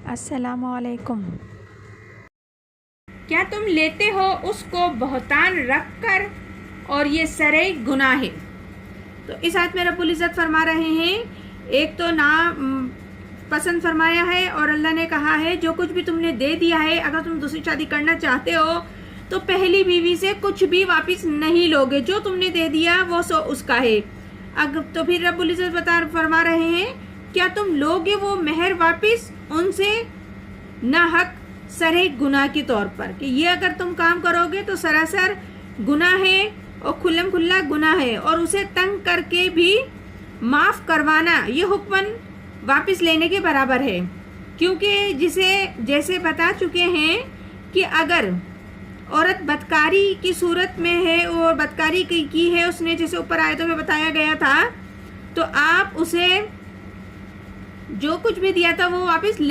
السلام علیکم۔ کیا تم لیتے ہو اس کو بہتان رکھ کر اور یہ سرے گناہ ہے؟ تو اس آیت میں رب العزت فرما رہے ہیں، ایک تو نا پسند فرمایا ہے اور اللہ نے کہا ہے جو کچھ بھی تم نے دے دیا ہے، اگر تم دوسری شادی کرنا چاہتے ہو تو پہلی بیوی سے کچھ بھی واپس نہیں لوگے، جو تم نے دے دیا وہ سو اس کا ہے۔ تو پھر رب العزت فرما رہے ہیں کیا تم لوگے وہ مہر واپس ان سے نہ حق سرے گناہ کے طور پر، کہ یہ اگر تم کام کرو گے تو سراسر گناہ ہے اور کھلم کھلا گناہ ہے، اور اسے تنگ کر کے بھی معاف کروانا یہ حکماً واپس لینے کے برابر ہے، کیونکہ جیسے بتا چکے ہیں کہ اگر عورت بدکاری کی صورت میں ہے اور بدکاری کی ہے اس نے، جیسے اوپر آیتوں میں بتایا گیا تھا، تو آپ اسے جو کچھ بھی دیا تھا وہ واپس لے